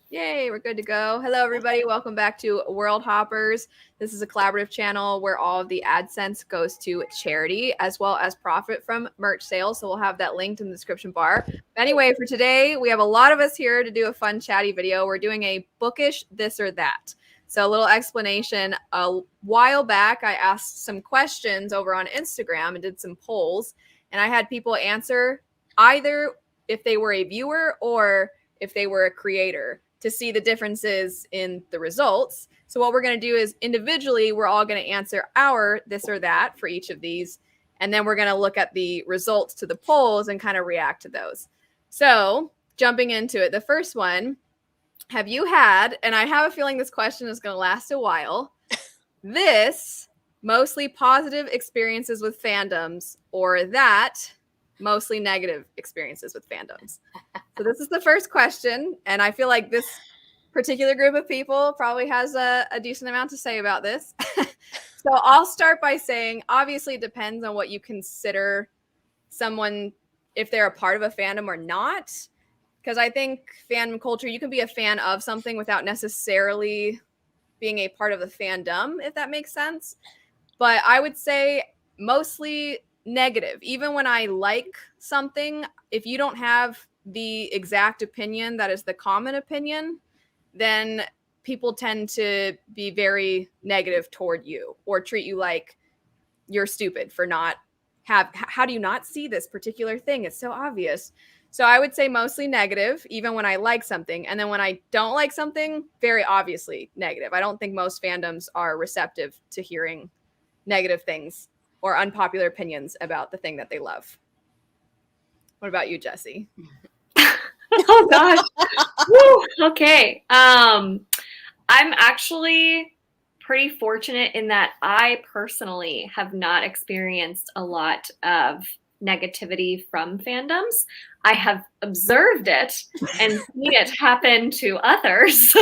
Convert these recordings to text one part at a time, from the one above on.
Yay, we're good to go. Hello, everybody. Welcome back to Worldhoppers. This is a collaborative channel where all of the AdSense goes to charity as well as profit from merch sales. So we'll have that linked in the description bar. Anyway, for today, we have a lot of us here to do a fun chatty video. We're doing a bookish this or that. So a little explanation. A while back, I asked some questions over on Instagram and did some polls. And I had people answer either if they were a viewer or if they were a creator, to see the differences in the results. So what we're going to do is individually, we're all going to answer our this or that for each of these. And then we're going to look at the results to the polls and kind of react to those. So jumping into it, the first one, have you had, and I have a feeling this question is going to last a while, this mostly positive experiences with fandoms, or that mostly negative experiences with fandoms? So this is the first question, and I feel like this particular group of people probably has a decent amount to say about this. So I'll start by saying, obviously it depends on what you consider someone, if they're a part of a fandom or not. Because I think fandom culture, you can be a fan of something without necessarily being a part of the fandom, if that makes sense. But I would say mostly negative. Even when I like something, if you don't have the exact opinion that is the common opinion, then people tend to be very negative toward you or treat you like you're stupid for not how do you not see this particular thing? It's so obvious. So I would say mostly negative, even when I like something. And then when I don't like something, very obviously negative. I don't think most fandoms are receptive to hearing negative things or unpopular opinions about the thing that they love. What about you, Jesse? Oh gosh. Woo, okay. I'm actually pretty fortunate in that I personally have not experienced a lot of negativity from fandoms. I have observed it and seen it happen to others,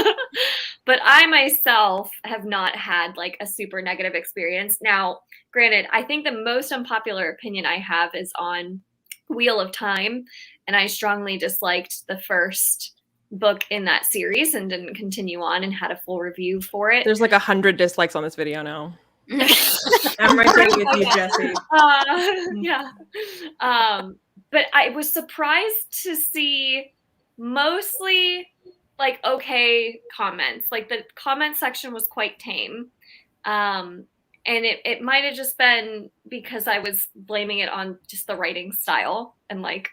but I myself have not had like a super negative experience. Now, granted, I think the most unpopular opinion I have is on Wheel of Time, and I strongly disliked the first book in that series and didn't continue on and had a full review for it. There's like 100 dislikes on this video now. I'm right there with you, Jesse. Yeah. But I was surprised to see mostly like okay comments. Like the comment section was quite tame. And it might have just been because I was blaming it on just the writing style and like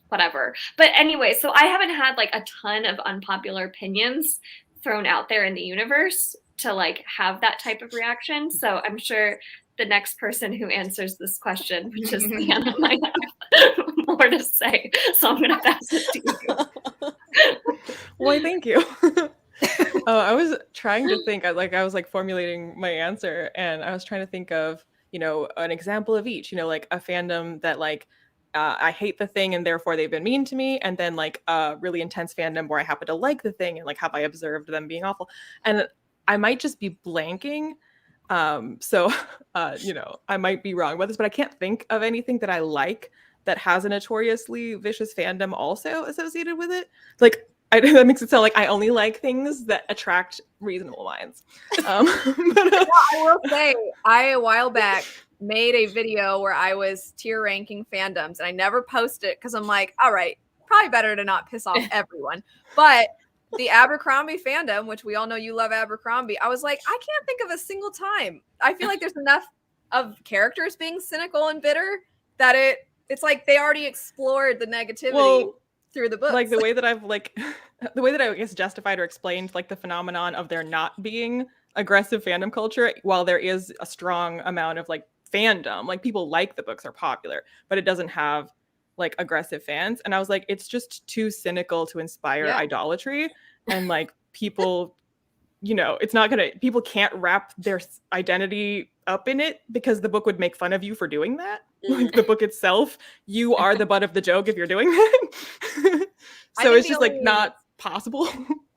whatever. But anyway, so I haven't had like a ton of unpopular opinions thrown out there in the universe to like have that type of reaction. So I'm sure the next person who answers this question, which is Leanna, might have more to say. So I'm going to pass it to you. Why, thank you. I was trying to think, I was formulating my answer, and I was trying to think of, an example of each, like a fandom that I hate the thing and therefore they've been mean to me, and then like a really intense fandom where I happen to like the thing and like have I observed them being awful. And I might just be blanking. So I might be wrong about this, but I can't think of anything that I like that has a notoriously vicious fandom also associated with it. Like, that makes it sound like I only like things that attract reasonable minds. I will say, a while back made a video where I was tier ranking fandoms, and I never posted it because I'm like, all right, probably better to not piss off everyone. But the Abercrombie fandom, which we all know you love Abercrombie, I was like, I can't think of a single time. I feel like there's enough of characters being cynical and bitter that it's like they already explored the negativity through the books. Like the way that I've the way that I guess justified or explained like the phenomenon of there not being aggressive fandom culture, while there is a strong amount of like fandom, like people like the books, are popular, but it doesn't have like aggressive fans. And I was like, it's just too cynical to inspire idolatry. And like people, it's not gonna, people can't wrap their identity up in it because the book would make fun of you for doing that. Like the book itself, you are the butt of the joke if you're doing that. So it's just like not possible.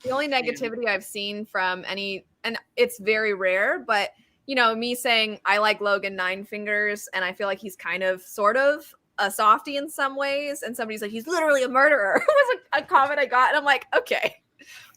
The only negativity I've seen from any, and it's very rare, but me saying I like Logan Nine Fingers and I feel like he's kind of sort of a softie in some ways, and somebody's like, he's literally a murderer, was a comment I got, and I'm like, okay,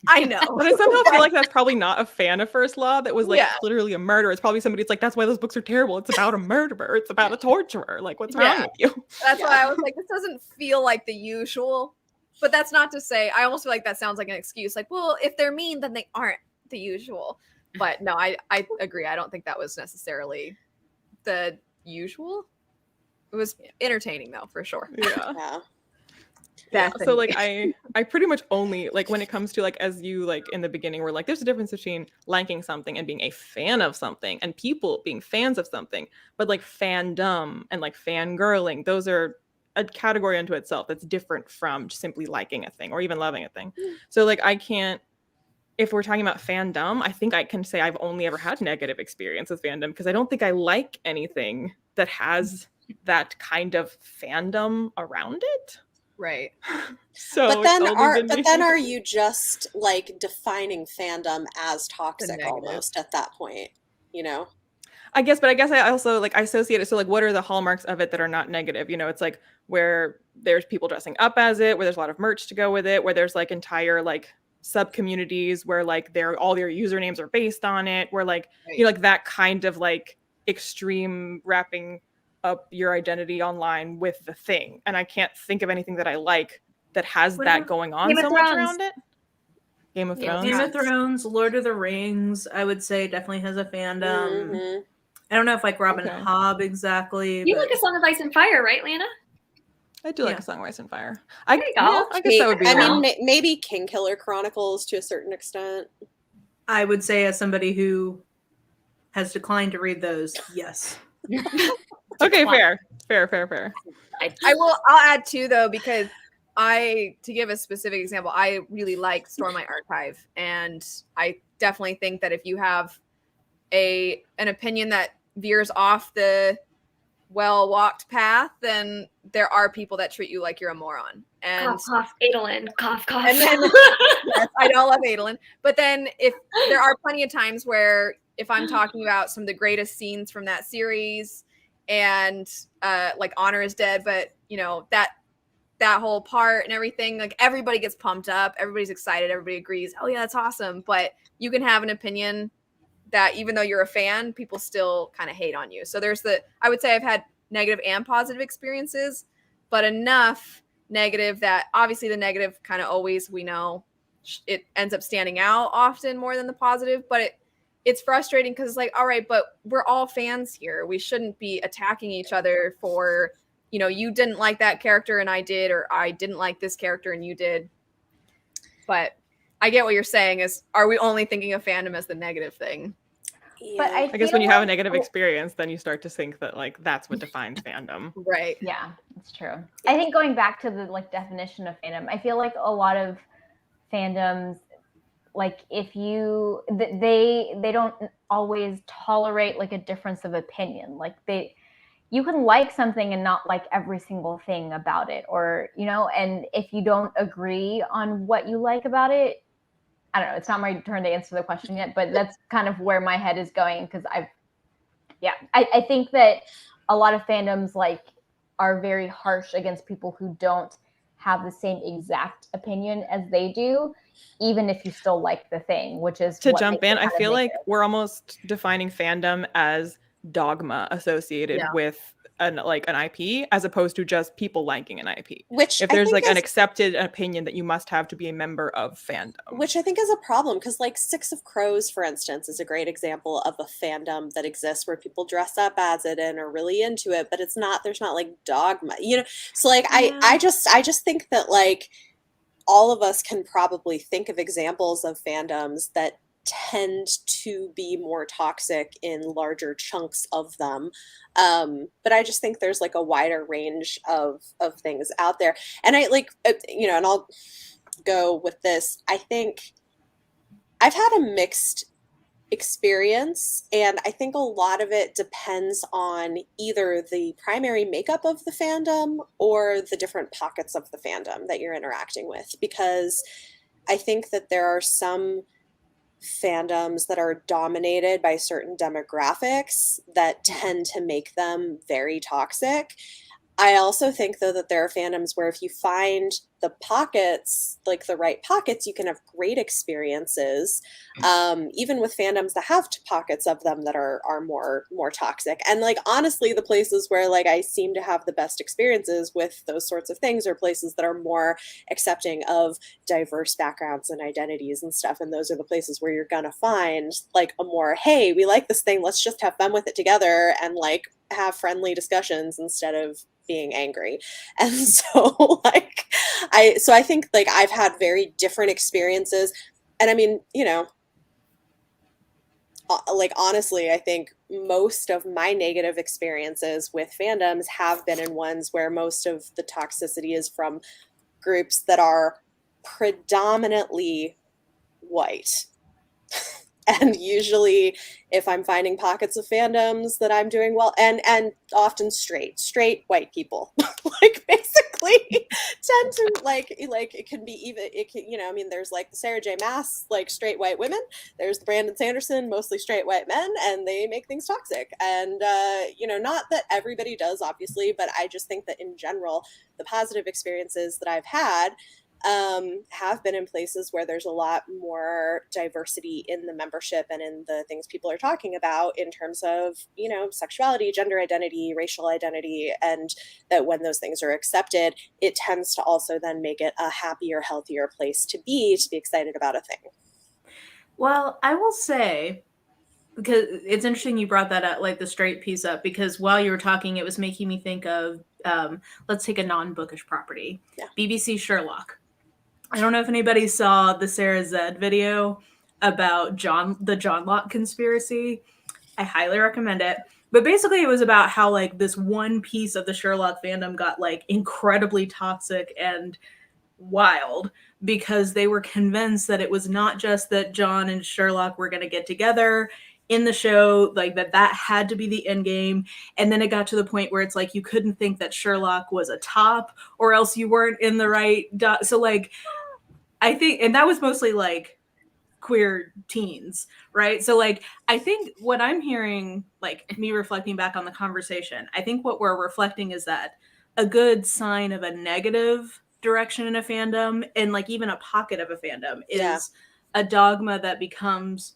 I know. But I somehow feel like that's probably not a fan of First Law that was like Yeah. literally a murderer. It's probably somebody. It's like, that's why those books are terrible. It's about a murderer. It's about a torturer. Like, what's wrong with you? That's why I was like, this doesn't feel like the usual. But that's not to say, I almost feel like that sounds like an excuse. Like, well, if they're mean, then they aren't the usual. But no, I agree. I don't think that was necessarily the usual. It was entertaining though, for sure. Yeah. Yeah, so like I pretty much only like when it comes to like, as you like in the beginning were like, there's a difference between liking something and being a fan of something and people being fans of something, but like fandom and like fangirling, those are a category unto itself that's different from just simply liking a thing or even loving a thing. So like I can't, if we're talking about fandom, I think I can say I've only ever had negative experience with fandom because I don't think I like anything that has that kind of fandom around it. Right. So but then are you just like defining fandom as toxic almost at that point, you know? I guess I also like I associate it. So like, what are the hallmarks of it that are not negative? You know, it's like where there's people dressing up as it, where there's a lot of merch to go with it, where there's like entire like sub communities where like all their usernames are based on it, where like, you know, like that kind of like extreme wrapping up your identity online with the thing. And I can't think of anything that I like that has that going on so much around it. Game of Thrones, Lord of the Rings, I would say definitely has a fandom. Mm-hmm. I don't know if like Robin Hobb exactly. You like A Song of Ice and Fire, right, Lana? I do like A Song of Ice and Fire. I guess that would be. I mean, maybe King Killer Chronicles to a certain extent. I would say, as somebody who has declined to read those, yes. Okay, fair. I'll add too though, because to give a specific example, I really like Stormlight Archive, and I definitely think that if you have an opinion that veers off the well-walked path, then there are people that treat you like you're a moron. And cough, Adolin, cough. And then yes, I don't love Adolin, but then if there are plenty of times where if I'm talking about some of the greatest scenes from that series, and like Honor is Dead, but you know that whole part and everything, like everybody gets pumped up, everybody's excited, everybody agrees, oh yeah, that's awesome. But you can have an opinion that even though you're a fan, people still kind of hate on you. So I would say I've had negative and positive experiences, but enough negative that obviously the negative kind of always, we know it ends up standing out often more than the positive, but it's frustrating because it's like, all right, but we're all fans here. We shouldn't be attacking each other for, you know, you didn't like that character and I did, or I didn't like this character and you did. But I get what you're saying is, are we only thinking of fandom as the negative thing? Yeah. But I guess when you have a negative experience, then you start to think that like that's what defines fandom. Right. Yeah, that's true. I think going back to the like definition of fandom, I feel like a lot of fandoms, like if they don't always tolerate like a difference of opinion. Like you can like something and not like every single thing about it, or, you know, and if you don't agree on what you like about it, I don't know, it's not my turn to answer the question yet, but that's kind of where my head is going. Cause I think that a lot of fandoms like are very harsh against people who don't have the same exact opinion as they do, even if you still like the thing, which is to jump in. I feel like we're almost defining fandom as dogma associated with an IP, as opposed to just people liking an IP. Which if there's like an accepted opinion that you must have to be a member of fandom, which I think is a problem, because like Six of Crows, for instance, is a great example of a fandom that exists where people dress up as it and are really into it, but there's not like dogma, you know. So like I just think that like all of us can probably think of examples of fandoms that tend to be more toxic in larger chunks of them. But I just think there's like a wider range of things out there. And I like, you know, and I'll go with this. I think I've had a mixed experience, and I think a lot of it depends on either the primary makeup of the fandom or the different pockets of the fandom that you're interacting with. Because I think that there are some fandoms that are dominated by certain demographics that tend to make them very toxic. I also think, though, that there are fandoms where if you find the pockets, like the right pockets, you can have great experiences, even with fandoms that have pockets of them that are more toxic. And like honestly, the places where like I seem to have the best experiences with those sorts of things are places that are more accepting of diverse backgrounds and identities and stuff. And those are the places where you're gonna find like a more, hey, we like this thing, let's just have fun with it together and like have friendly discussions instead of being angry. And so like I think like I've had very different experiences. And I mean, you know, like honestly, I think most of my negative experiences with fandoms have been in ones where most of the toxicity is from groups that are predominantly white. And usually if I'm finding pockets of fandoms that I'm doing well, and often straight white people, like basically tend to like it can be even, it can, you know, I mean, there's like the Sarah J. Maas, like straight white women, there's the Brandon Sanderson, mostly straight white men, and they make things toxic. And you know, not that everybody does, obviously, but I just think that in general, the positive experiences that I've had have been in places where there's a lot more diversity in the membership and in the things people are talking about in terms of, you know, sexuality, gender identity, racial identity, and that when those things are accepted, it tends to also then make it a happier, healthier place to be excited about a thing. Well, I will say, because it's interesting you brought that up, like the straight piece up, because while you were talking, it was making me think of, let's take a non-bookish property, BBC Sherlock. I don't know if anybody saw the Sarah Zed video about the John Locke conspiracy. I highly recommend it. But basically it was about how like this one piece of the Sherlock fandom got like incredibly toxic and wild because they were convinced that it was not just that John and Sherlock were going to get together in the show, like that had to be the end game. And then it got to the point where it's like you couldn't think that Sherlock was a top or else you weren't in the right so like I think, and that was mostly like queer teens, right? So like I think what I'm hearing, like me reflecting back on the conversation, I think what we're reflecting is that a good sign of a negative direction in a fandom, and like even a pocket of a fandom, is a dogma that becomes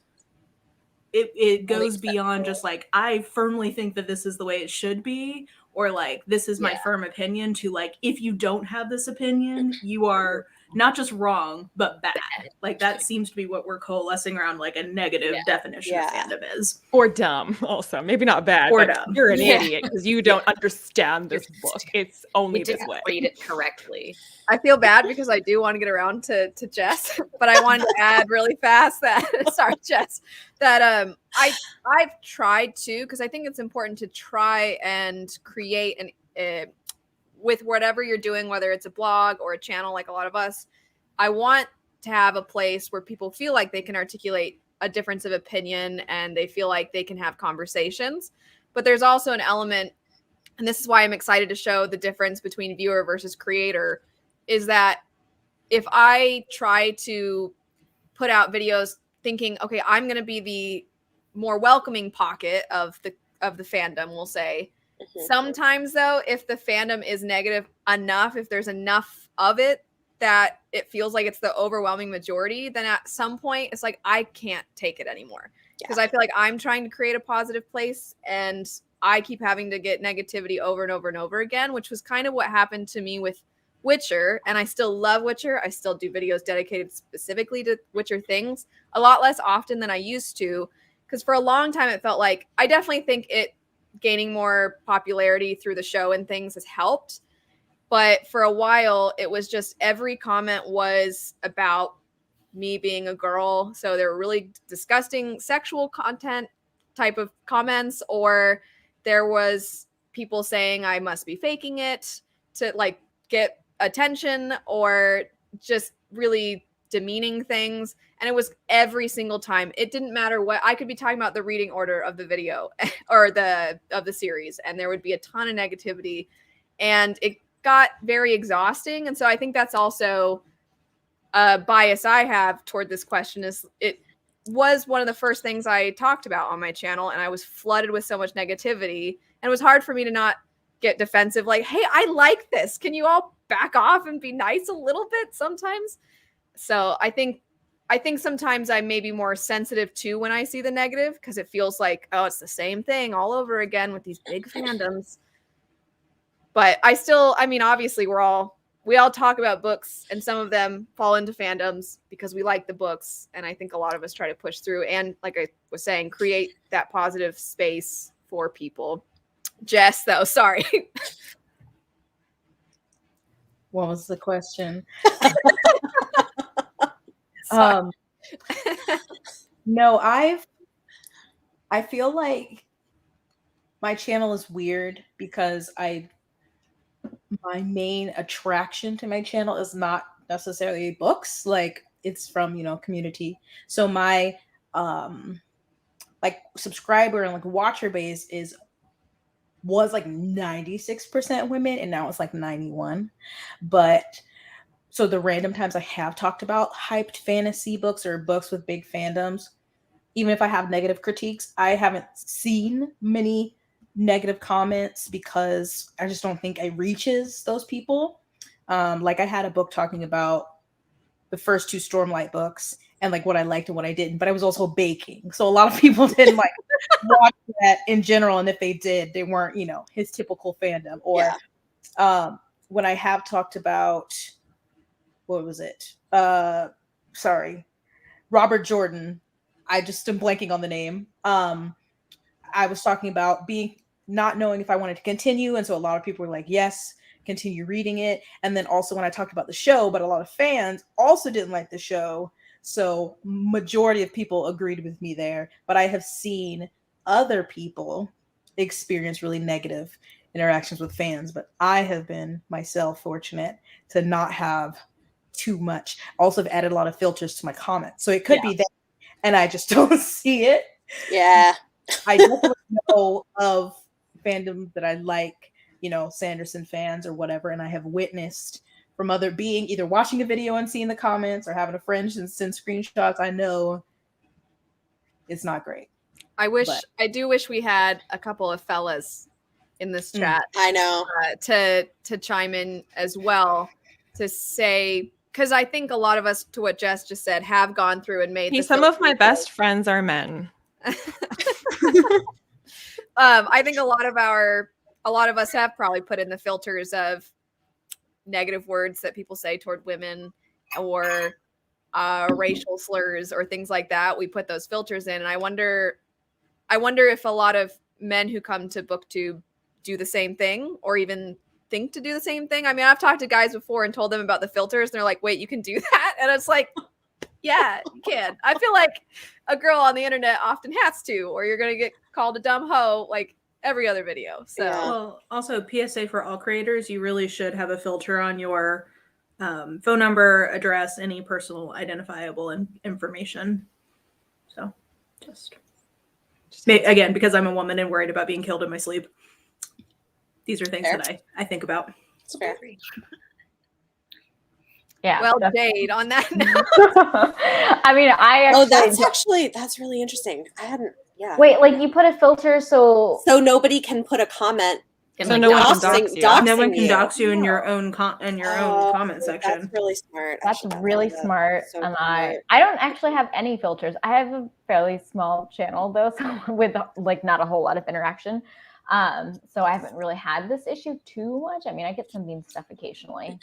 it goes beyond just like I firmly think that this is the way it should be, or like this is my firm opinion, to like if you don't have this opinion, you are not just wrong but bad. Like that seems to be what we're coalescing around, like a negative definition of fandom is. Or dumb also, maybe not bad, or but dumb. You're an idiot because you don't understand this book. It's only this way. Read it correctly. I feel bad because I do want to get around to Jess, but I wanted to add really fast that sorry, Jess, that I've tried to, because I think it's important to try and create an with whatever you're doing, whether it's a blog or a channel like a lot of us, I want to have a place where people feel like they can articulate a difference of opinion and they feel like they can have conversations. But there's also an element, and this is why I'm excited to show the difference between viewer versus creator, is that if I try to put out videos thinking, okay, I'm going to be the more welcoming pocket of the fandom, we'll say. Sometimes though, if the fandom is negative enough, if there's enough of it that it feels like it's the overwhelming majority, then at some point it's like, I can't take it anymore. Because I feel like I'm trying to create a positive place and I keep having to get negativity over and over and over again, which was kind of what happened to me with Witcher. And I still love Witcher. I still do videos dedicated specifically to Witcher things a lot less often than I used to. Because for a long time, it felt like, I definitely think it gaining more popularity through the show and things has helped. But for a while, it was just every comment was about me being a girl. So there were really disgusting sexual content type of comments, or there was people saying I must be faking it to like get attention, or just really demeaning things. And it was every single time. It didn't matter what, I could be talking about the reading order of the video or of the series, and there would be a ton of negativity, and it got very exhausting. And so I think that's also a bias I have toward this question, is it was one of the first things I talked about on my channel, and I was flooded with so much negativity, and it was hard for me to not get defensive, like, hey, I like this. Can you all back off and be nice a little bit sometimes? So I think sometimes I'm maybe more sensitive too when I see the negative, because it feels like, oh, it's the same thing all over again with these big fandoms. But I mean, obviously we all talk about books, and some of them fall into fandoms because we like the books. And I think a lot of us try to push through and, like I was saying, create that positive space for people. Jess, though, sorry. What was the question? No, I feel like my channel is weird because my main attraction to my channel is not necessarily books. Like, it's from, community. So my like subscriber and like watcher base was like 96% women, and now it's like 91. But so the random times I have talked about hyped fantasy books or books with big fandoms, even if I have negative critiques, I haven't seen many negative comments because I just don't think it reaches those people. Like, I had a book talking about the first 2 Stormlight books and like what I liked and what I didn't, but I was also baking. So a lot of people didn't like watch that in general. And if they did, they weren't, his typical fandom. Or when I have talked about, what was it? Sorry, Robert Jordan. I just am blanking on the name. I was talking about not knowing if I wanted to continue. And so a lot of people were like, yes, continue reading it. And then also when I talked about the show, but a lot of fans also didn't like the show. So majority of people agreed with me there. But I have seen other people experience really negative interactions with fans. But I have been myself fortunate to not have too much. Also, have added a lot of filters to my comments. So it could be that, and I just don't see it. Yeah. I definitely know of fandom that I like, Sanderson fans or whatever, and I have witnessed from being either watching a video and seeing the comments or having a friend send screenshots. I know it's not great. I do wish we had a couple of fellas in this chat. I know. To chime in as well, to say, because I think a lot of us, to what Jess just said, have gone through and made some of my best friends are men. I think a lot of us have probably put in the filters of negative words that people say toward women, or racial slurs or things like that. We put those filters in, and I wonder if a lot of men who come to BookTube do the same thing, or even think to do the same thing. I mean, I've talked to guys before and told them about the filters, and they're like, wait, you can do that? And it's like, yeah, you can. I feel like a girl on the internet often has to, or you're going to get called a dumb hoe like every other video. So, well, also PSA for all creators, you really should have a filter on your phone number, address, any personal identifiable information. So just again, because I'm a woman and worried about being killed in my sleep, these are things that I think about. It's fair. Yeah. Well, Jade, on that note. I mean, that's really interesting. I hadn't. Yeah. Wait, like you put a filter so nobody can put a comment. So no one can dox you. No one can dox you in your own comment section. That's really smart. That's really smart. So and I don't actually have any filters. I have a fairly small channel though, so with like not a whole lot of interaction. So I haven't really had this issue too much. I mean, I get some mean stuff occasionally.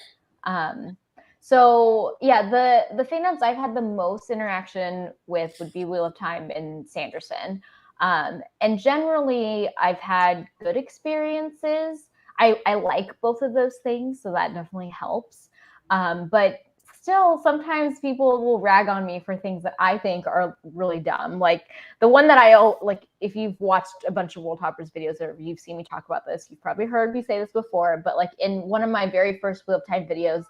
So yeah, the fandoms I've had the most interaction with would be Wheel of Time and Sanderson. And generally I've had good experiences. I like both of those things, so that definitely helps. But still, sometimes people will rag on me for things that I think are really dumb. Like the one that like, if you've watched a bunch of Worldhoppers videos or you've seen me talk about this, you've probably heard me say this before, but like in one of my very first Wheel of Time videos,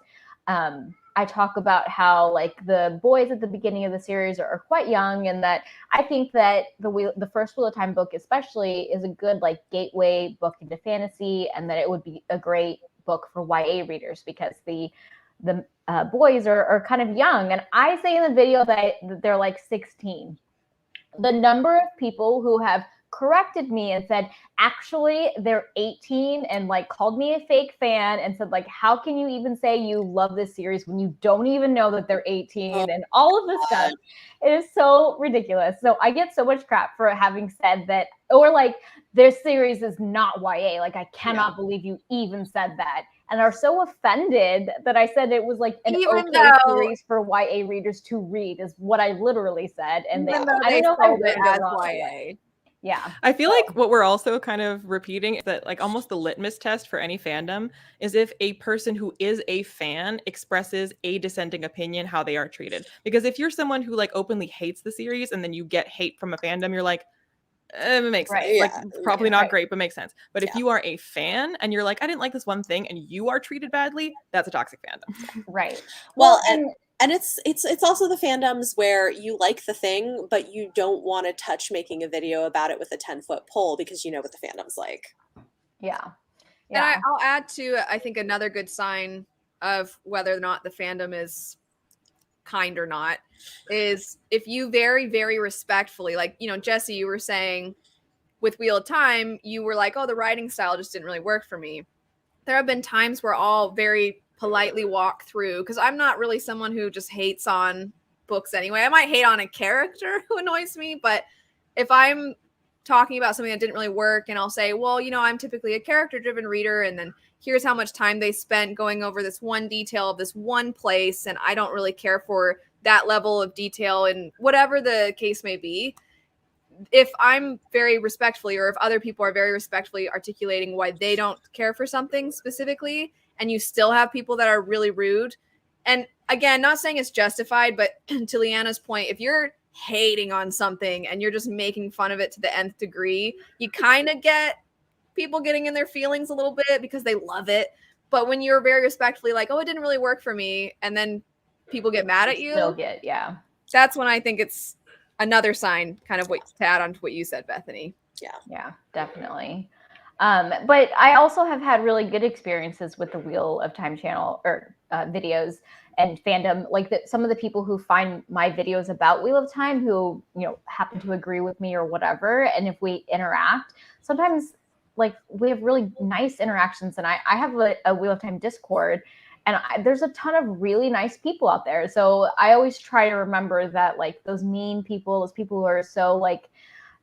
I talk about how like the boys at the beginning of the series are quite young, and that I think that the first Wheel of Time book especially is a good like gateway book into fantasy, and that it would be a great book for YA readers because the boys are kind of young. And I say in the video that they're like 16. The number of people who have corrected me and said, actually, they're 18, and like called me a fake fan and said, like, how can you even say you love this series when you don't even know that they're 18 and all of this stuff. It is so ridiculous. So I get so much crap for having said that, or like, this series is not YA. Like, I cannot believe you even said that. And are so offended that I said it was like an okay series for YA readers to read, is what I literally said. And I don't know if I read it wrong. YA. Yeah. I feel like what we're also kind of repeating is that like almost the litmus test for any fandom is if a person who is a fan expresses a dissenting opinion, how they are treated. Because if you're someone who like openly hates the series and then you get hate from a fandom, you're like, it makes sense. Like probably not great, but makes sense. But if you are a fan and you're like, I didn't like this one thing, and you are treated badly, that's a toxic fandom. Right. Well, and it's also the fandoms where you like the thing, but you don't want to touch making a video about it with a 10-foot pole because you know what the fandom's like. Yeah. And I'll add to, I think, another good sign of whether or not the fandom is kind or not is if you very, very respectfully, like, you know, Jesse, you were saying with Wheel of Time, you were like, oh, the writing style just didn't really work for me. There have been times where I'll very politely walk through, because I'm not really someone who just hates on books anyway. I might hate on a character who annoys me, but if I'm talking about something that didn't really work and I'll say, well, you know, I'm typically a character driven reader, and then here's how much time they spent going over this one detail of this one place, and I don't really care for that level of detail, and whatever the case may be. If I'm very respectfully, or if other people are very respectfully articulating why they don't care for something specifically, and you still have people that are really rude, and again, not saying it's justified, but to Leanna's point, if you're hating on something and you're just making fun of it to the nth degree, you kind of get people getting in their feelings a little bit because they love it. But when you're very respectfully like, oh, it didn't really work for me, and then people get mad at you, that's when I think it's another sign, kind of what to add on to what you said, Bethany. Yeah, definitely. But I also have had really good experiences with the Wheel of Time channel or videos and fandom. Like some of the people who find my videos about Wheel of Time who, you know, happen to agree with me or whatever. And if we interact, sometimes like we have really nice interactions. And I have a Wheel of Time Discord, and there's a ton of really nice people out there. So I always try to remember that, like, those mean people, those people who are so like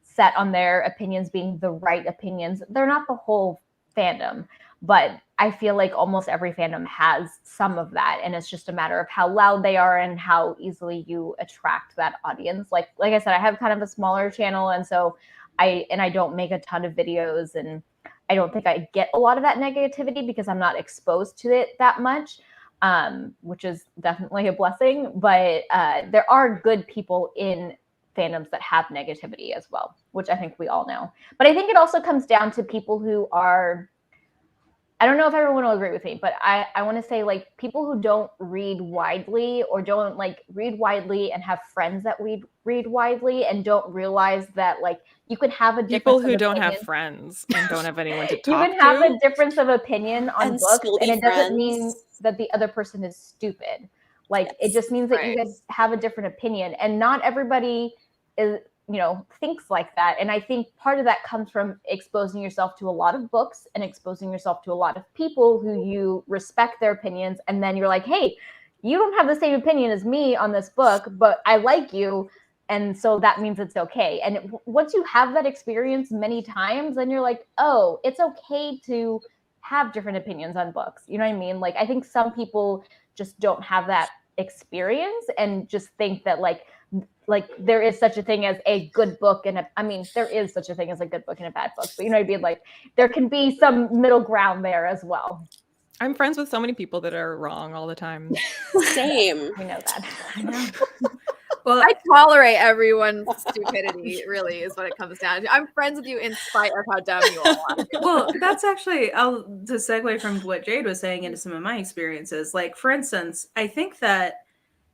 set on their opinions being the right opinions, they're not the whole fandom. But I feel like almost every fandom has some of that, and it's just a matter of how loud they are and how easily you attract that audience. Like I said, I have kind of a smaller channel, and so I don't make a ton of videos, and I don't think I get a lot of that negativity because I'm not exposed to it that much, which is definitely a blessing. But there are good people in fandoms that have negativity as well, which I think we all know. But I think it also comes down to people who are, I don't know if everyone will agree with me, but I want to say, like, people who don't read widely, or don't like read widely and have friends that read widely and don't realize that, like, you can have a difference. People who don't have friends and don't have anyone to talk to. You can have a difference of opinion on books, and it doesn't mean that the other person is stupid. Like, it just means that you guys have a different opinion, and not everybody is, you know, thinks like that. And I think part of that comes from exposing yourself to a lot of books and exposing yourself to a lot of people who you respect their opinions. And then you're like, hey, you don't have the same opinion as me on this book, but I like you. And so that means it's okay. And once you have that experience many times, then you're like, oh, it's okay to have different opinions on books. You know what I mean? Like, I think some people just don't have that experience and just think that like there is such a thing as a good book and I mean, there is such a thing as a good book and a bad book, but you know what I mean? Like, there can be some middle ground there as well. I'm friends with so many people that are wrong all the time. Same. We know that. I know. Well, I tolerate everyone's stupidity, really, is what it comes down to. I'm friends with you in spite of how dumb you all are. Well, that's actually, to segue from what Jade was saying into some of my experiences. Like, for instance, I think that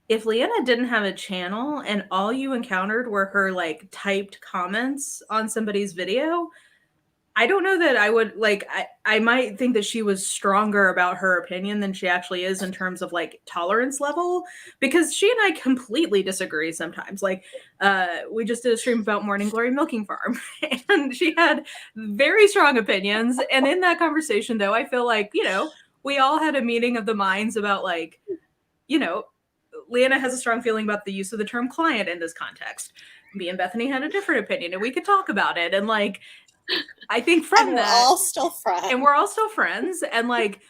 if Leanna didn't have a channel and all you encountered were her like typed comments on somebody's video, I don't know that I would like I might think that she was stronger about her opinion than she actually is in terms of like tolerance level, because she and I completely disagree sometimes. Like we just did a stream about Morning Glory Milking Farm and she had very strong opinions, and in that conversation though I feel like, you know, we all had a meeting of the minds about like, you know, Leanna has a strong feeling about the use of the term client in this context. Me and Bethany had a different opinion and we could talk about it, and like I think from and we're that, all still friends. and we're all still friends, and like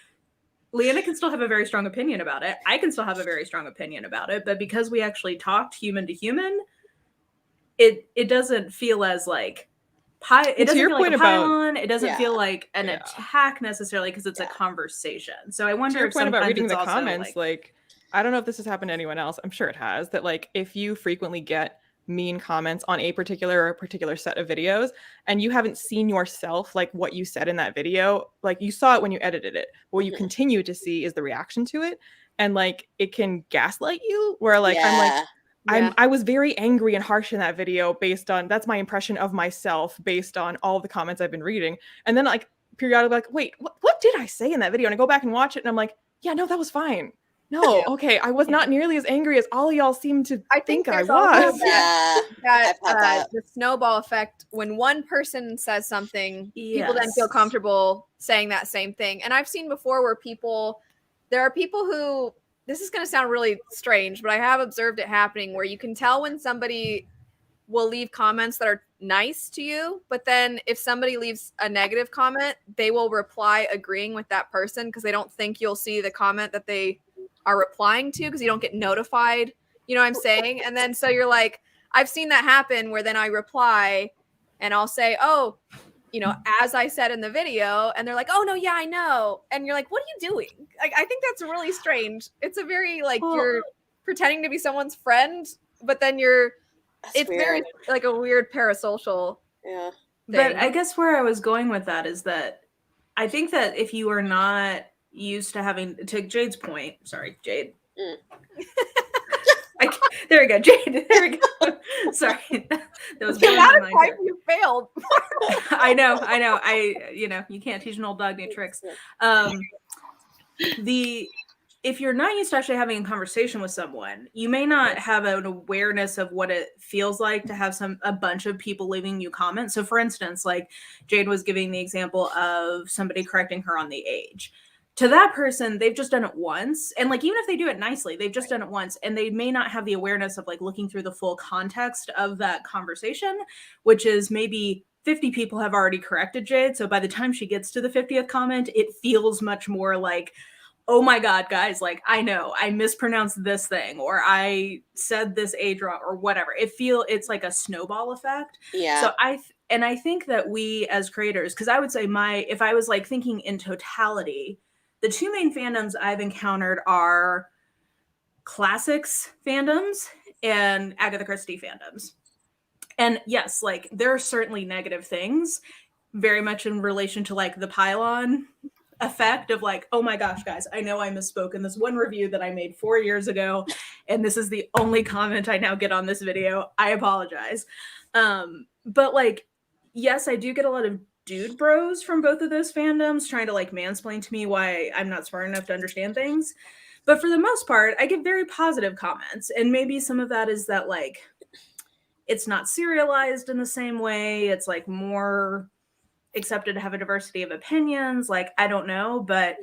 Leanna can still have a very strong opinion about it. I can still have a very strong opinion about it, but because we actually talked human to human, it doesn't feel as like it doesn't feel like a pylon. It doesn't feel like an attack necessarily, because it's a conversation. So I wonder to your if point about reading it's the comments, like I don't know if this has happened to anyone else. I'm sure it has. That like if you frequently get mean comments on a particular set of videos and you haven't seen yourself like what you said in that video, like you saw it when you edited it, what you continue to see is the reaction to it, and like it can gaslight you, where like I was very angry and harsh in that video based on, that's my impression of myself based on all the comments I've been reading, and then like periodically like, wait, what did I say in that video? And I go back and watch it and I'm like, yeah, no, that was fine. No, okay, I was not nearly as angry as all of y'all seem to think I was. The snowball effect. When one person says something, people then feel comfortable saying that same thing. And I've seen before where there are people who, this is going to sound really strange, but I have observed it happening, where you can tell when somebody will leave comments that are nice to you, but then if somebody leaves a negative comment, they will reply agreeing with that person because they don't think you'll see the comment that they are replying to, because you don't get notified, you know what I'm saying? And then so you're like, I've seen that happen where then I reply and I'll say, oh, you know, as I said in the video, and they're like, oh no, yeah, I know. And you're like, what are you doing? Like, I think that's really strange. It's a very like, you're pretending to be someone's friend, but then it's weird. Very like a weird parasocial thing. But I guess where I was going with that is that I think that if you are not used to having, to Jade's point, sorry, Jade. There we go, Jade. There we go. Sorry, that was the amount of time you failed. I know. You know, you can't teach an old dog new tricks. If you're not used to actually having a conversation with someone, you may not have an awareness of what it feels like to have a bunch of people leaving you comments. So for instance, like Jade was giving the example of somebody correcting her on the age. To that person, they've just done it once. And like, even if they do it nicely, they've just done it once, and they may not have the awareness of like looking through the full context of that conversation, which is maybe 50 people have already corrected Jade. So by the time she gets to the 50th comment, it feels much more like, oh my God, guys, like, I know I mispronounced this thing, or I said this age wrong, or whatever. It's like a snowball effect. Yeah. So I think that we as creators, because I would say if I was like thinking in totality, the two main fandoms I've encountered are classics fandoms and Agatha Christie fandoms. And yes, like there are certainly negative things, very much in relation to like the pylon effect of like, oh my gosh, guys, I know I misspoke in this one review that I made 4 years ago, and this is the only comment I now get on this video. I apologize. But like, yes, I do get a lot of dude bros from both of those fandoms trying to like mansplain to me why I'm not smart enough to understand things. But for the most part, I get very positive comments. And maybe some of that is that like, it's not serialized in the same way. It's like more accepted to have a diversity of opinions. Like, I don't know, but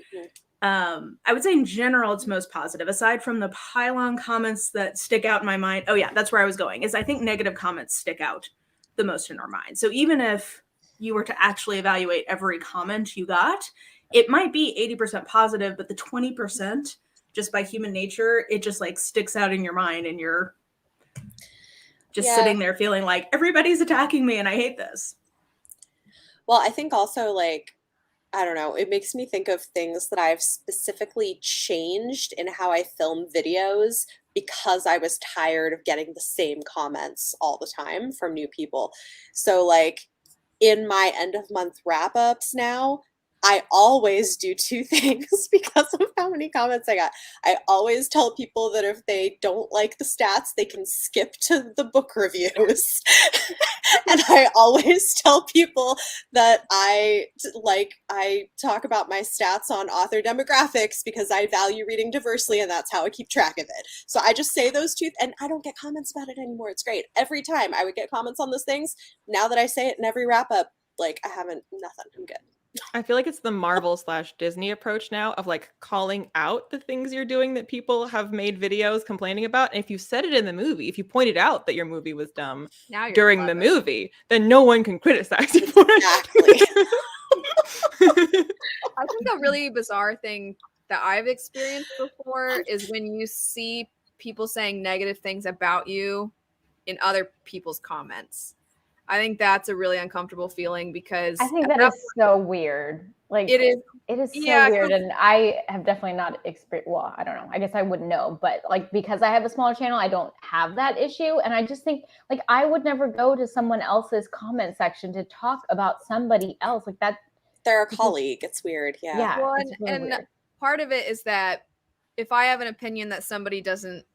I would say in general, it's most positive. Aside from the pylon comments that stick out in my mind. Oh yeah, that's where I was going, is I think negative comments stick out the most in our mind. So even if you were to actually evaluate every comment you got, it might be 80% positive, but the 20%, just by human nature, it just like sticks out in your mind, and you're just sitting there feeling like everybody's attacking me and I hate this. Well, I think also like, I don't know, it makes me think of things that I've specifically changed in how I film videos because I was tired of getting the same comments all the time from new people. So like in my end of month wrap ups now, I always do two things because of how many comments I got. I always tell people that if they don't like the stats, they can skip to the book reviews. And I always tell people that I talk about my stats on author demographics because I value reading diversely and that's how I keep track of it. So I just say those two, and I don't get comments about it anymore. It's great. Every time I would get comments on those things. Now that I say it in every wrap up, like I haven't, nothing. I'm good. I feel like it's the Marvel/Disney approach now of like calling out the things you're doing that people have made videos complaining about. And if you said it in the movie, if you pointed out that your movie was dumb during the movie, then no one can criticize you for it. Exactly. I think a really bizarre thing that I've experienced before is when you see people saying negative things about you in other people's comments. I think that's a really uncomfortable feeling because I think that is so weird. Like it is so weird, and I have definitely not experienced. Well, I don't know. I guess I wouldn't know, but like because I have a smaller channel, I don't have that issue, and I just think like I would never go to someone else's comment section to talk about somebody else like that. They're a colleague. It's weird. Yeah. Yeah. Well, really and weird. part of it is that if I have an opinion that somebody doesn't.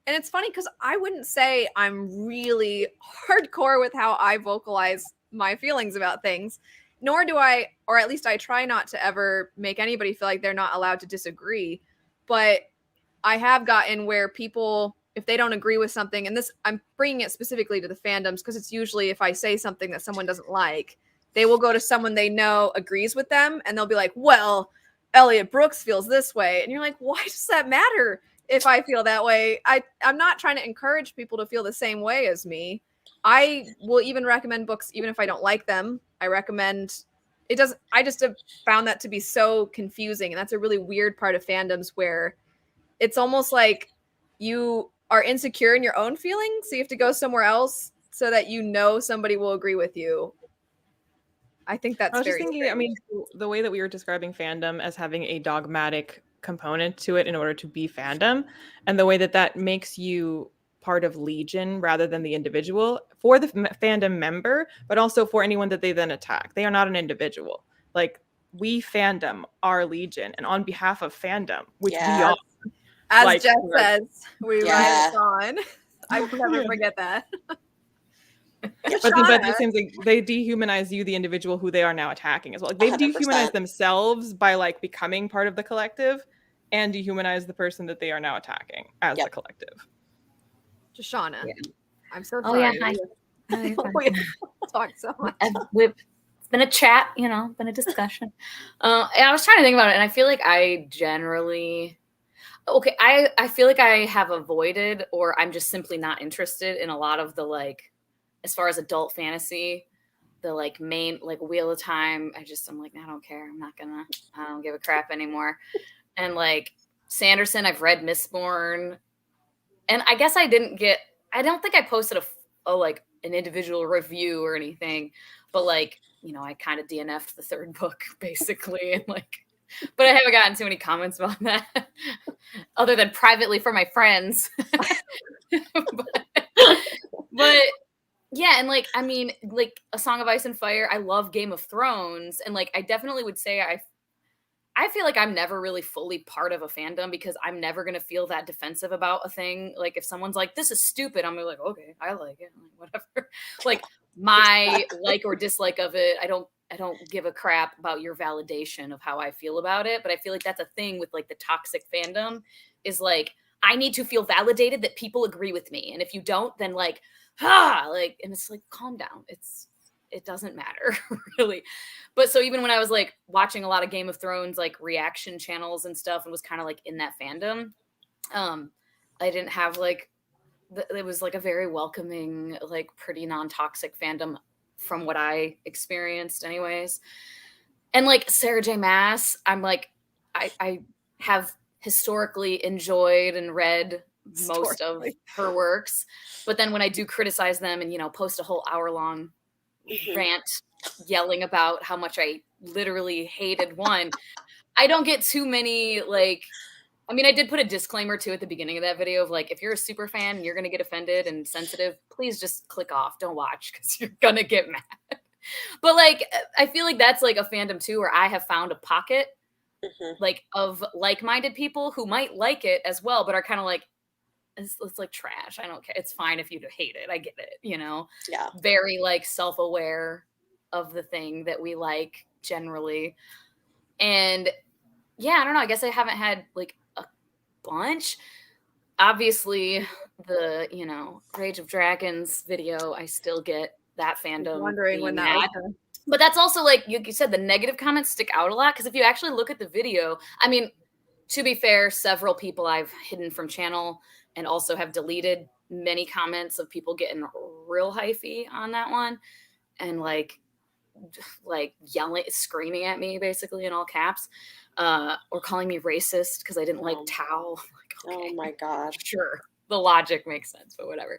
And it's funny because I wouldn't say I'm really hardcore with how I vocalize my feelings about things, nor do I, or at least I try not to ever make anybody feel like they're not allowed to disagree. But I have gotten where people, if they don't agree with something, and this, I'm bringing it specifically to the fandoms because it's usually if I say something that someone doesn't like, they will go to someone they know agrees with them and they'll be like, well, Elliot Brooks feels this way. And you're like, why does that matter? If I feel that way, I'm not trying to encourage people to feel the same way as me. I will even recommend books, even if I don't like them. I recommend it doesn't. I just have found that to be so confusing. And that's a really weird part of fandoms where it's almost like you are insecure in your own feelings. So you have to go somewhere else so that you know somebody will agree with you. I think that's I was just very thinking, strange. I mean, the way that we were describing fandom as having a dogmatic component to it in order to be fandom, and the way that that makes you part of Legion rather than the individual for the fandom member, but also for anyone that they then attack. They are not an individual. Like, we fandom are Legion, and on behalf of fandom, which we are. As like, Jeff says, we ride it on. I will never forget that. But it seems like they dehumanize you, the individual who they are now attacking as well. Like, they've 100%. dehumanized themselves by like becoming part of the collective, and dehumanize the person that they are now attacking as the collective. Shoshana, I'm so sorry. Oh yeah, hi. We talked so much. It's been a chat, been a discussion. I was trying to think about it, and I feel like I generally. Okay, I feel like I have avoided, or I'm just simply not interested in a lot of the like. As far as adult fantasy, the like main like Wheel of Time, I'm like, I don't care. I don't give a crap anymore. And like Sanderson, I've read Mistborn. And I guess I don't think I posted a like an individual review or anything, but like, I kind of DNF'd the third book basically. And like, but I haven't gotten too many comments about that other than privately from my friends. but yeah, and like, I mean, like A Song of Ice and Fire, I love Game of Thrones, and like, I definitely would say I feel like I'm never really fully part of a fandom because I'm never gonna feel that defensive about a thing. Like, if someone's like, "This is stupid," I'm like, "Okay, I like it," whatever. Like, my like or dislike of it, I don't give a crap about your validation of how I feel about it. But I feel like that's a thing with like the toxic fandom is like, I need to feel validated that people agree with me, and if you don't, then like. And it's like, calm down. It doesn't matter really. But so even when I was like watching a lot of Game of Thrones, like reaction channels and stuff, and was kind of like in that fandom, I didn't have like, it was like a very welcoming, like pretty non-toxic fandom from what I experienced anyways. And like Sarah J. Maas, I'm like, I have historically enjoyed and read most of her works, but then when I do criticize them and post a whole hour-long rant yelling about how much I literally hated one, I don't get too many like. I mean, I did put a disclaimer too at the beginning of that video of like, if you're a super fan and you're gonna get offended and sensitive, please just click off, don't watch because you're gonna get mad. But like, I feel like that's like a fandom too, where I have found a pocket like of like-minded people who might like it as well, but are kind of like, it's like trash. I don't care. It's fine if you hate it. I get it, you know? Yeah. Very like self-aware of the thing that we like generally. And yeah, I don't know. I guess I haven't had like a bunch. Obviously, the, you know, Rage of Dragons video, I still get that fandom Wondering when that was done. But that's also like you said, the negative comments stick out a lot because if you actually look at the video, I mean, to be fair, several people I've hidden from channel and also have deleted many comments of people getting real hyphy on that one and like yelling, screaming at me basically in all caps, or calling me racist because I didn't like Tao. Like, okay, oh my God. Sure. The logic makes sense, but whatever.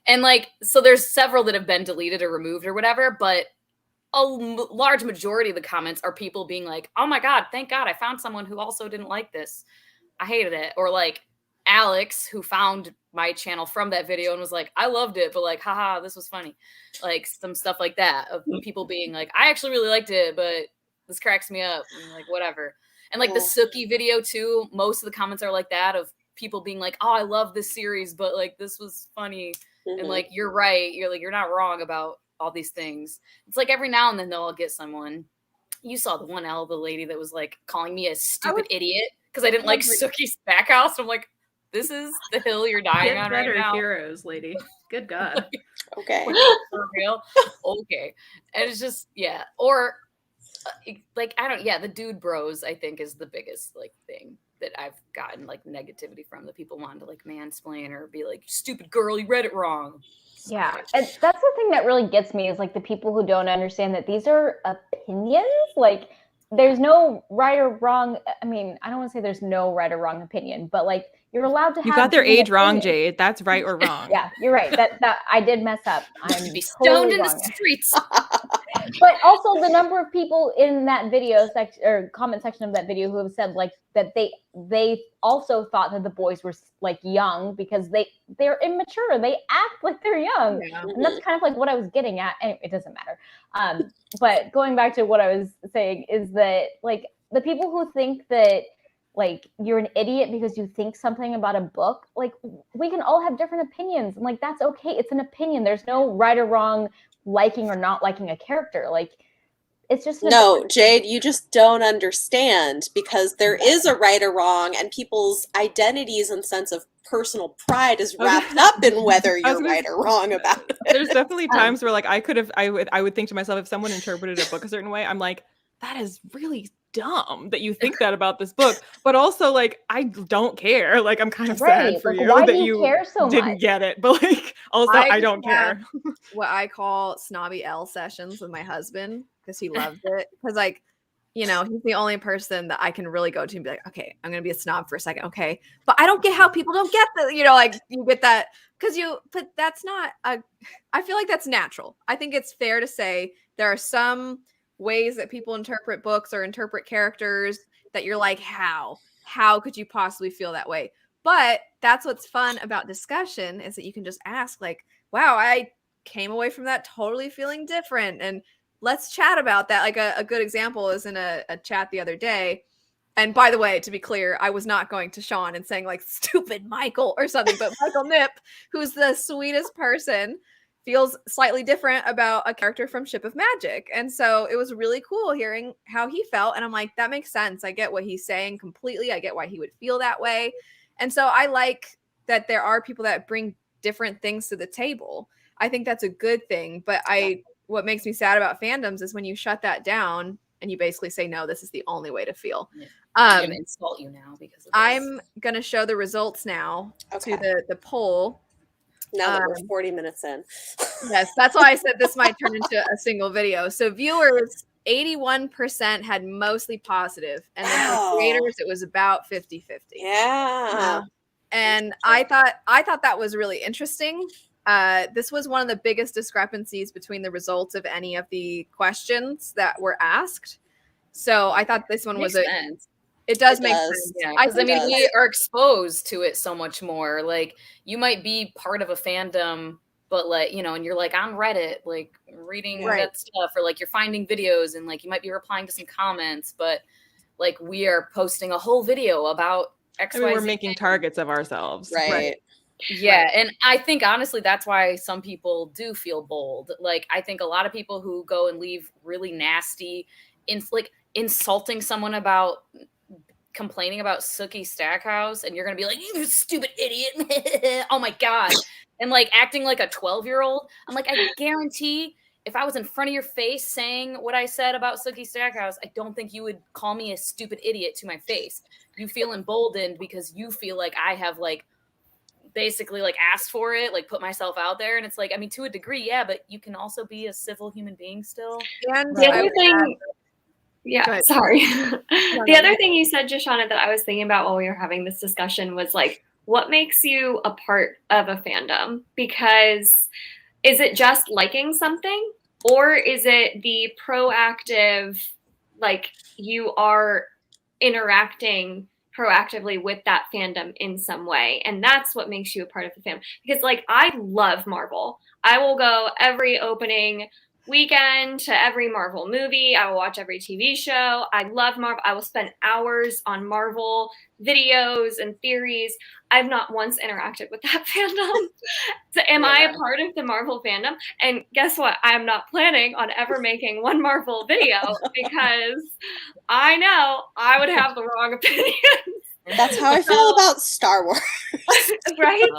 And like, so there's several that have been deleted or removed or whatever, but a large majority of the comments are people being like, oh my God, thank God I found someone who also didn't like this. I hated it. Or like Alex, who found my channel from that video and was like, I loved it, but like, haha, this was funny. Like some stuff like that of people being like, I actually really liked it, but this cracks me up. And like, whatever. And like the Suki video too, most of the comments are like that of people being like, oh, I love this series, but like, this was funny. And like, you're right. You're not wrong about all these things. It's like every now and then they'll get someone. You saw the one L, the lady that was like calling me a stupid idiot because I didn't like Suki's back house. I'm like, this is the hill you're dying on right now. Heroes, lady. Good God. Okay. For real? Okay. And it's just, yeah. Or like, I don't, yeah, the dude bros, I think is the biggest like thing that I've gotten like negativity from, that people wanting to like mansplain or be like, stupid girl, you read it wrong. Yeah, and that's the thing that really gets me is like the people who don't understand that these are opinions. Like, there's no right or wrong. I mean, I don't want to say there's no right or wrong opinion, but like you're allowed to have. You got their age wrong, Jade. That's right or wrong. Yeah, you're right. That I did mess up. I'm be stoned in the streets. But also the number of people in that video section or comment section of that video who have said like that they also thought that the boys were like young because they're immature. They act like they're young. Yeah. And that's kind of like what I was getting at. Anyway, it doesn't matter. But going back to what I was saying is that like the people who think that like you're an idiot because you think something about a book, like we can all have different opinions and like that's okay. It's an opinion. There's no right or wrong liking or not liking a character. Like it's just no, Jade, you just don't understand because there is a right or wrong and people's identities and sense of personal pride is wrapped up in whether you're right or wrong about it. There's definitely times where like I would think to myself, if someone interpreted a book a certain way, I'm like, that is really dumb that you think that about this book. But also like I don't care. Like I'm kind of sad for like, you why that do you care so didn't much? get it. But like also I don't care. What I call snobby L sessions with my husband because he loves it. Because like, you know, he's the only person that I can really go to and be like, okay, I'm gonna be a snob for a second, okay. But I don't get how people don't get the, you know, like you get that but that's not I feel like that's natural. I think it's fair to say there are some ways that people interpret books or interpret characters that you're like, how could you possibly feel that way? But that's what's fun about discussion is that you can just ask like, wow, I came away from that totally feeling different. And let's chat about that. Like a good example is in a chat the other day. And by the way, to be clear, I was not going to Sean and saying like stupid Michael or something, but Michael Nip, who's the sweetest person, feels slightly different about a character from Ship of Magic. And so it was really cool hearing how he felt. And I'm like, that makes sense. I get what he's saying completely. I get why he would feel that way. And so I like that there are people that bring different things to the table. I think that's a good thing. But what makes me sad about fandoms is when you shut that down and you basically say, no, this is the only way to feel. Yeah. I'm going to insult you now because of this. I'm going to show the results now to the poll. Now that we're 40 minutes in. Yes, that's why I said this might turn into a single video. So viewers, 81% had mostly positive, and then for creators, it was about 50-50. Yeah. And I thought that was really interesting. This was one of the biggest discrepancies between the results of any of the questions that were asked. So I thought this one was sense. It does make sense. Yeah, I mean, we are exposed to it so much more. Like, you might be part of a fandom but like, you know, and you're like on Reddit, like reading Right. that stuff, or like you're finding videos and like you might be replying to some comments, but like we are posting a whole video about XYZ. I mean, we're making targets of ourselves. Right. Yeah, Right. and I think honestly that's why some people do feel bold. Like I think a lot of people who go and leave really nasty, like insulting someone about complaining about Sookie Stackhouse, and you're gonna be like, you stupid idiot. Oh my god. And like acting like a 12-year-old. I'm like, I guarantee if I was in front of your face saying what I said about Sookie Stackhouse, I don't think you would call me a stupid idiot to my face. You feel emboldened because you feel like I have like basically like asked for it, like put myself out there. And it's like, I mean, to a degree, yeah, but you can also be a civil human being still. And The I other would thing, add- Go yeah, ahead. sorry. no, The other thing you said, Joshana, that I was thinking about while we were having this discussion was like, what makes you a part of a fandom? Because is it just liking something, or is it the proactive, like you are interacting proactively with that fandom in some way? And that's what makes you a part of the fandom. Because like, I love Marvel. I will go every opening weekend to every Marvel movie. I will watch every TV show. I love Marvel. I will spend hours on Marvel videos and theories. I've not once interacted with that fandom. So am I a part of the Marvel fandom? And guess what? I am not planning on ever making one Marvel video because I know I would have the wrong opinion. That's how I feel about Star Wars. Right?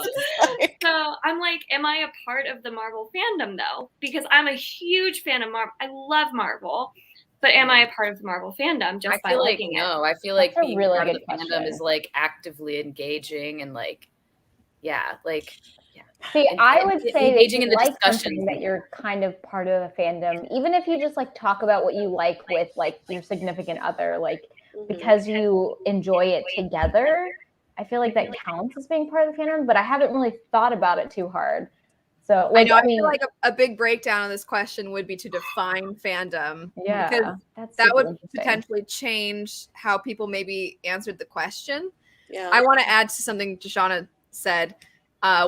So I'm like, am I a part of the Marvel fandom though? Because I'm a huge fan of Marvel. I love Marvel. But am I a part of the Marvel fandom just by liking it? No, I feel like That's a being really part of good the fandom question. is like actively engaging and like, yeah, like, yeah. See, And- I and would say that engaging you in the like discussions. something that you're kind of part of a fandom, even if you just like talk about what you like with like your significant other, like because you enjoy it together. I feel like that counts as being part of the fandom, but I haven't really thought about it too hard. So like, I feel like a big breakdown of this question would be to define fandom. yeah, because that would potentially change how people maybe answered the question. Yeah. I want to add to something Joshana said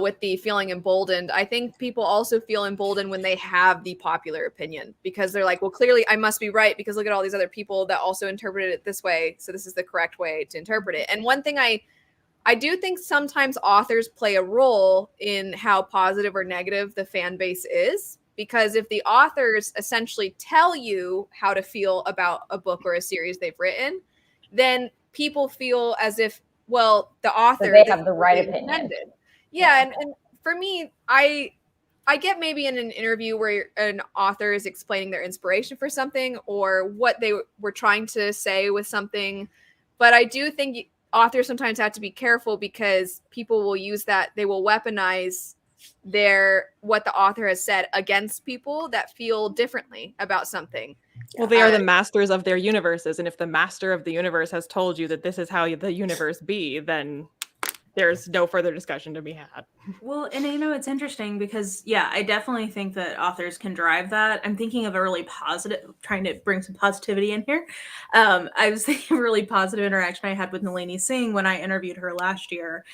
with the feeling emboldened. I think people also feel emboldened when they have the popular opinion because they're like, well, clearly I must be right because look at all these other people that also interpreted it this way. So this is the correct way to interpret it. And one thing I do think sometimes authors play a role in how positive or negative the fan base is, because if the authors essentially tell you how to feel about a book or a series they've written, then people feel as if, well, the author, so they have the right opinion. Yeah, and for me, I get maybe in an interview where an author is explaining their inspiration for something or what they were trying to say with something, but I do think authors sometimes have to be careful because people will use that, they will weaponize what the author has said against people that feel differently about something. Well, they are the masters of their universes, and if the master of the universe has told you that this is how the universe be, then there's no further discussion to be had. Well, and it's interesting because, yeah, I definitely think that authors can drive that. I'm thinking of a really positive, trying to bring some positivity in here. I was thinking of a really positive interaction I had with Nalini Singh when I interviewed her last year.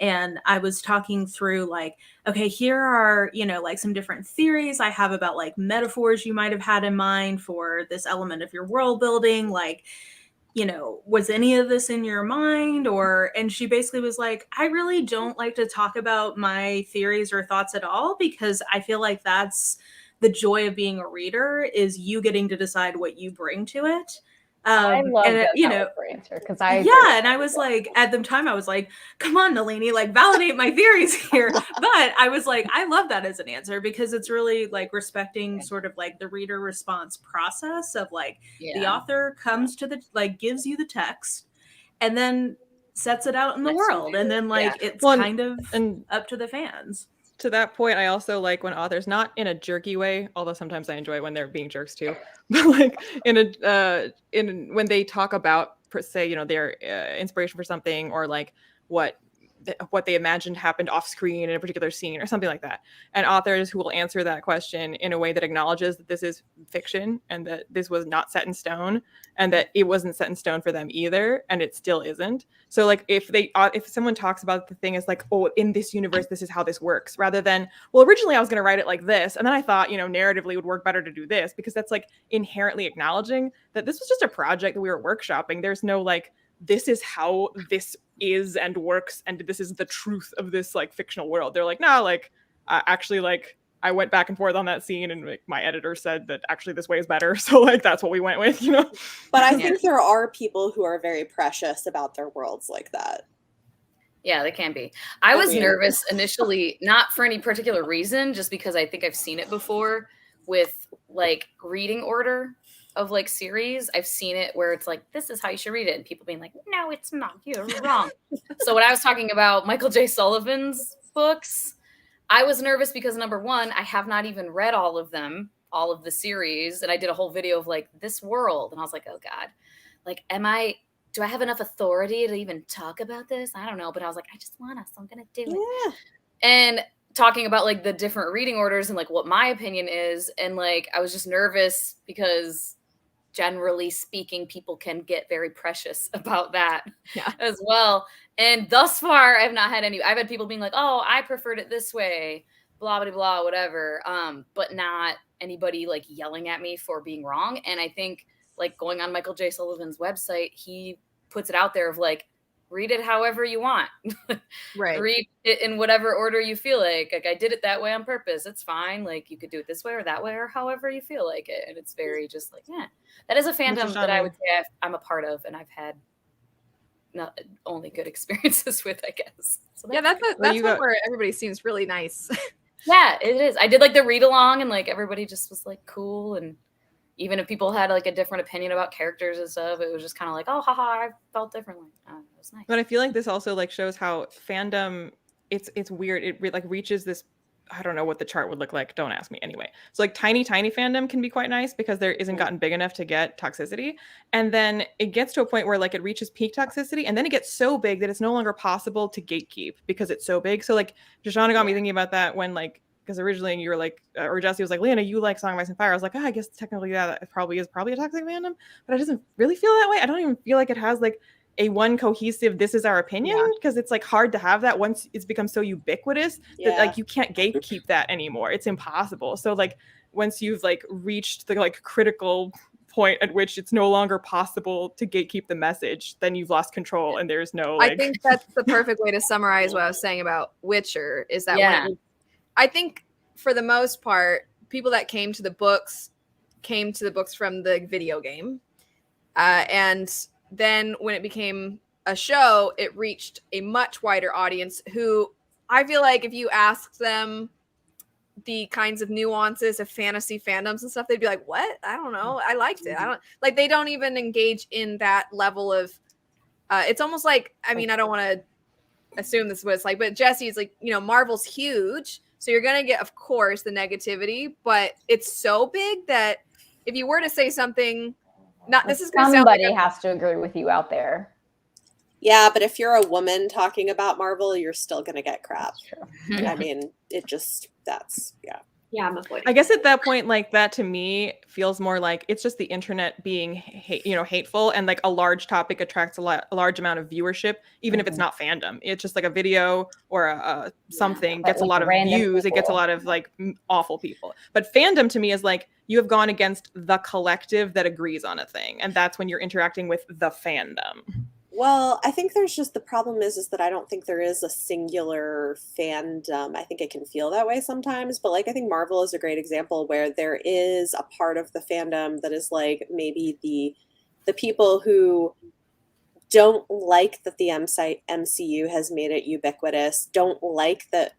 And I was talking through like, okay, here are, like some different theories I have about like metaphors you might have had in mind for this element of your world building. Like, was any of this in your mind? And she basically was like, I really don't like to talk about my theories or thoughts at all, because I feel like that's the joy of being a reader, is you getting to decide what you bring to it. I love that answer because and I was like, at the time I was like, come on, Nalini, like validate my theories here. But I was like, I love that as an answer because it's really like respecting sort of like the reader response process of like the author comes to gives you the text and then sets it out in the world. And then it's kind of up to the fans. To that point, I also like when authors, not in a jerky way, although sometimes I enjoy when they're being jerks too, but like when they talk about, say, their inspiration for something or like what what they imagined happened off screen in a particular scene or something like that. And authors who will answer that question in a way that acknowledges that this is fiction and that this was not set in stone and that it wasn't set in stone for them either, and it still isn't. So like if someone talks about the thing as like, oh, in this universe this is how this works, rather than, well, originally I was going to write it like this and then I thought, you know, narratively it would work better to do this, because that's like inherently acknowledging that this was just a project that we were workshopping. There's no like, this is how this is and works and this is the truth of this like fictional world. They're like, no, like actually, like I went back and forth on that scene and like, my editor said that actually this way is better, so like that's what we went with, you know. But I think there are people who are very precious about their worlds like that. Yeah, they can be. I was nervous initially, not for any particular reason, just because I think I've seen it before with like reading order of like series. I've seen it where it's like, this is how you should read it, and people being like, no, it's not, you're wrong. So when I was talking about Michael J. Sullivan's books, I was nervous because number one, I have not even read all of them, all of the series, and I did a whole video of like this world, and I was like, oh god, like do I have enough authority to even talk about this? I don't know, but I was like, I just want to, so I'm gonna do it. And talking about like the different reading orders and like what my opinion is, and like I was just nervous because generally speaking, people can get very precious about that as well. And thus far, I've not had I've had people being like, oh, I preferred it this way, blah, blah, blah, whatever. But not anybody like yelling at me for being wrong. And I think like going on Michael J. Sullivan's website, he puts it out there of like, read it however you want. Right. Read it in whatever order you feel like. Like I did it that way on purpose. It's fine. Like you could do it this way or that way or however you feel like it. And it's very just like, yeah, that is a fandom that I would say I'm a part of, and I've had not only good experiences with, I guess. So that's one where everybody seems really nice. Yeah, it is. I did like the read along, and like everybody just was like cool, and even if people had like a different opinion about characters and stuff, it was just kind of like, oh, haha, I felt differently. It was nice. But I feel like this also like shows how fandom, it's weird. It like reaches this, I don't know what the chart would look like. Don't ask me anyway. So like tiny fandom can be quite nice because there isn't gotten big enough to get toxicity. And then it gets to a point where like it reaches peak toxicity, and then it gets so big that it's no longer possible to gatekeep because it's so big. So like Shoshana got me thinking about that when like, because originally you were like, or Jesse was like, Leona, you like Song of Ice and Fire. I was like, I guess technically that probably is a toxic fandom, but it doesn't really feel that way. I don't even feel like it has like a one cohesive, this is our opinion, because it's like hard to have that once it's become so ubiquitous that like you can't gatekeep that anymore. It's impossible. So like once you've like reached the like critical point at which it's no longer possible to gatekeep the message, then you've lost control and there's no like... I think that's the perfect way to summarize what I was saying about Witcher, is that I think for the most part, people that came to the books from the video game. And then when it became a show, it reached a much wider audience who I feel like if you asked them the kinds of nuances of fantasy fandoms and stuff, they'd be like, what? I don't know. I liked it. I don't like, they don't even engage in that level of, it's almost like, I mean, I don't want to assume this is what it's like, but Jesse's like, you know, Marvel's huge. So you're going to get, of course, the negativity, but it's so big that if you were to say something, this is going to sound like somebody has to agree with you out there. Yeah, but if you're a woman talking about Marvel, you're still going to get crap. I mean, Yeah, I'm avoiding. I guess at that point, like that to me feels more like it's just the internet being, hateful, and like a large topic attracts a large amount of viewership, even if it's not fandom. It's just like a video or something gets a lot of views. It gets a lot of like awful people. But fandom to me is like you have gone against the collective that agrees on a thing, and that's when you're interacting with the fandom. Well, I think there's just the problem is that I don't think there is a singular fandom. I think it can feel that way sometimes, but like I think Marvel is a great example where there is a part of the fandom that is like maybe the people who don't like that the MCU has made it ubiquitous, don't like that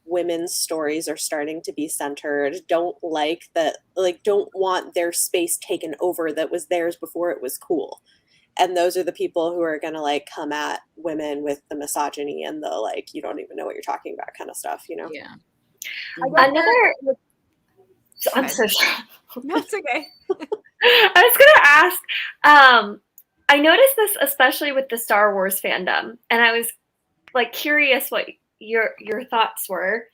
women's stories are starting to be centered, don't like that, like don't want their space taken over that was theirs before it was cool. And those are the people who are going to like come at women with the misogyny and the like, you don't even know what you're talking about kind of stuff, you know? Yeah. I'm so sorry. That's okay. I was going to ask, I noticed this especially with the Star Wars fandom, and I was like curious what your thoughts were.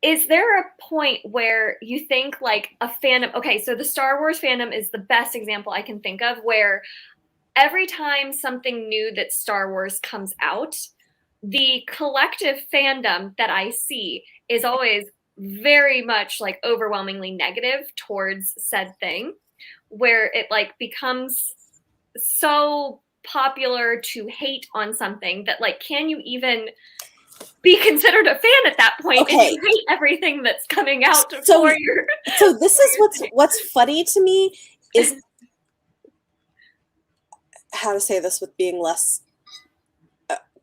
Is there a point where you think like a fandom, okay, so the Star Wars fandom is the best example I can think of, where every time something new that Star Wars comes out, the collective fandom that I see is always very much like overwhelmingly negative towards said thing, where it like becomes so popular to hate on something that like, can you even be considered a fan at that point? Okay. If you hate everything that's coming out So- for your So this is what's funny to me is how to say this with being less.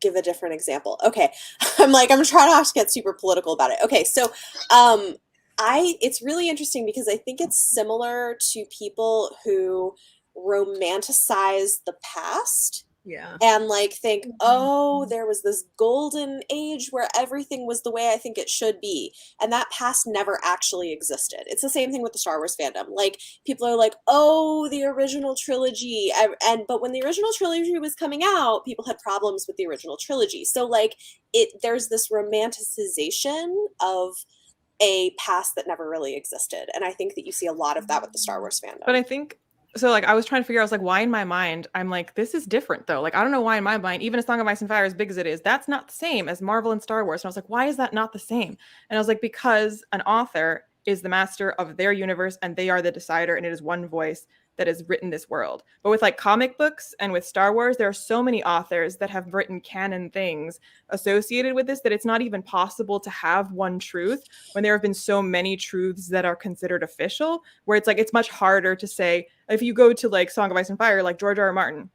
Give a different example. Okay, I'm trying not to get super political about it. Okay, so it's really interesting because I think it's similar to people who romanticize the past. Yeah. And like think, oh, there was this golden age where everything was the way I think it should be. And that past never actually existed. It's the same thing with the Star Wars fandom. Like people are like, oh, the original trilogy. But when the original trilogy was coming out, people had problems with the original trilogy. So like there's this romanticization of a past that never really existed. And I think that you see a lot of that with the Star Wars fandom. But I think so, like, I was trying to figure out, I was like, why in my mind, I'm like, this is different though. Like, I don't know why in my mind, even A Song of Ice and Fire, as big as it is, that's not the same as Marvel and Star Wars. And I was like, why is that not the same? And I was like, because an author is the master of their universe and they are the decider, and it is one voice that has written this world. But with like comic books and with Star Wars, there are so many authors that have written canon things associated with this that it's not even possible to have one truth when there have been so many truths that are considered official, where it's like, it's much harder to say, if you go to like Song of Ice and Fire, like George R.R. Martin,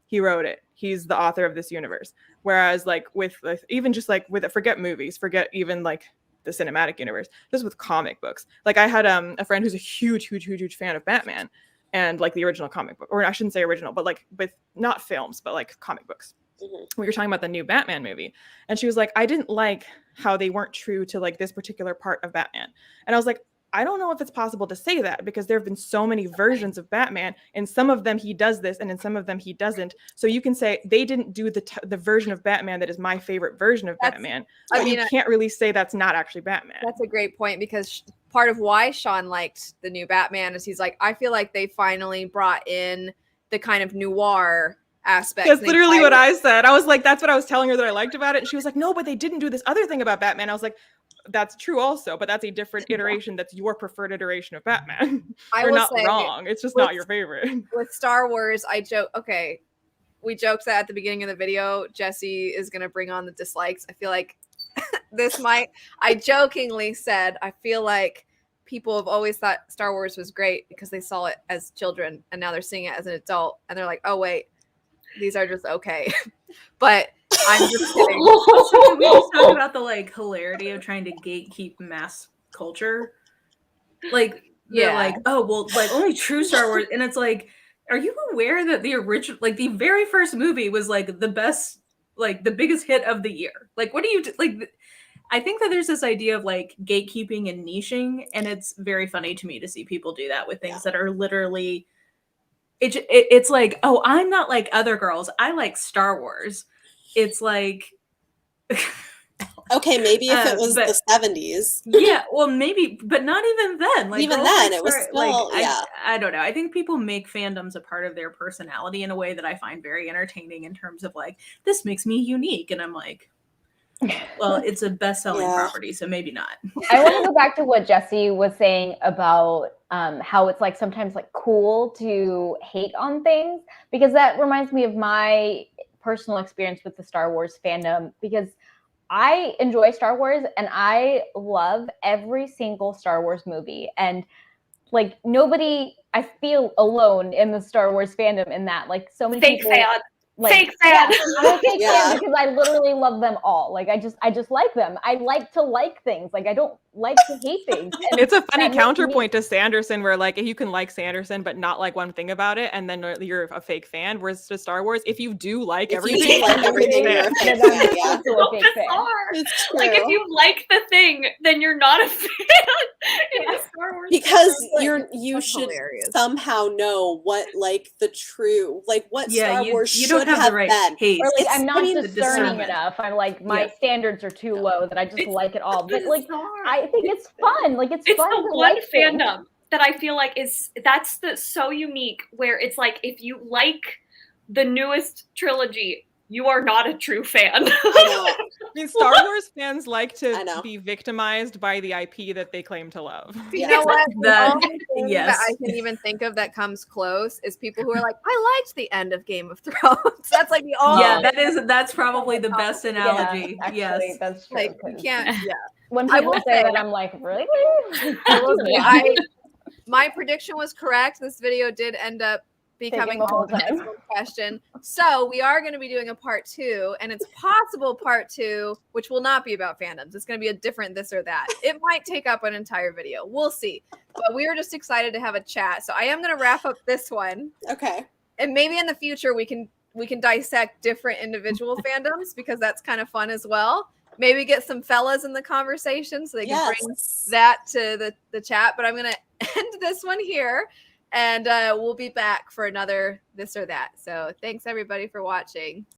he wrote it. He's the author of this universe. Whereas like with even just like with, forget movies, forget even like the cinematic universe, just with comic books. Like I had a friend who's a huge fan of Batman, and like the original comic book, or I shouldn't say original, but like with not films, but like comic books. Mm-hmm. We were talking about the new Batman movie, and she was like, I didn't like how they weren't true to like this particular part of Batman. And I was like, I don't know if it's possible to say that, because there have been so many versions of Batman. In some of them he does this, and in some of them he doesn't. So you can say they didn't do the version of Batman that is my favorite version of Batman. I mean, you can't really say that's not actually Batman. That's a great point, because part of why Sean liked the new Batman is he's like, I feel like they finally brought in the kind of noir aspect. That's literally what I said. I was like, that's what I was telling her that I liked about it. And she was like, no, but they didn't do this other thing about Batman. I was like, that's true also, but that's a different iteration. That's your preferred iteration of Batman. You're not wrong. It's just not your favorite. With Star Wars, I joke, okay, we joked that at the beginning of the video, Jesse is going to bring on the dislikes. I feel like I jokingly said, I feel like people have always thought Star Wars was great because they saw it as children, and now they're seeing it as an adult, and they're like, oh wait, these are just okay. But I'm just kidding. Also, we just talk about the like hilarity of trying to gatekeep mass culture. Like, they're like, oh well, like only true Star Wars, and it's like, are you aware that the original, like the very first movie was like the best, like the biggest hit of the year? Like, what do you like? I think that there's this idea of like gatekeeping and niching, and it's very funny to me to see people do that with things that are literally. It's like, oh, I'm not like other girls. I like Star Wars. It's like, okay, maybe if it was the 70s. Yeah, well, maybe, but not even then. Like even then, it was still, like, I don't know. I think people make fandoms a part of their personality in a way that I find very entertaining in terms of like, this makes me unique. And I'm like, well, it's a best-selling property, so maybe not. I want to go back to what Jesse was saying about how it's like sometimes like cool to hate on things, because that reminds me of my personal experience with the Star Wars fandom, because I enjoy Star Wars and I love every single Star Wars movie, and like nobody, I feel alone in the Star Wars fandom in that, like so many fake people fan. Like, fake fan. I'm a fake fan because I literally love them all. Like I just like them. I like to like things. Like I don't like to hate things. And it's a funny counterpoint to Sanderson, where like if you can like Sanderson but not like one thing about it, and then you're a fake fan. Whereas to Star Wars, if you do like everything, you're a fake fan. It's true. Like if you like the thing, then you're not a fan. in the Star Wars because fandom. you That's should hilarious. somehow know what like the true like what Yeah, Star Wars you should don't have the right been. taste. Or like It's- I'm not I mean, discerning discernment. enough. I'm like my Yeah. standards are too low that I just It's like it all. But like bizarre. I think it's fun. Like it's It's fun the to one like things. fandom that I feel like that's so unique, where it's like if you like the newest trilogy, you are not a true fan. I know. I mean, Star Wars fans like I know. to be victimized by the IP that they claim to love. You know what? The That- only thing yes. that I can even think of that comes close is people who are like, I liked the end of Game of Thrones. That's like the only Yeah, thing that's probably the best analogy. Yeah, actually, Yes. that's true. like you 'cause can't. Yeah. when I people will say say- that, I'm like, really? I will say, my prediction was correct. This video did end up becoming the whole the next time. one question. So we are going to be doing a part 2, and it's possible part 2, which will not be about fandoms. It's going to be a different this or that. It might take up an entire video. We'll see. But we are just excited to have a chat. So I am going to wrap up this one, Okay. and maybe in the future we can dissect different individual fandoms, because that's kind of fun as well. Maybe get some fellas in the conversation so they can bring Yes. that to the chat. But I'm going to end this one here, and we'll be back for another this or that. So thanks everybody for watching.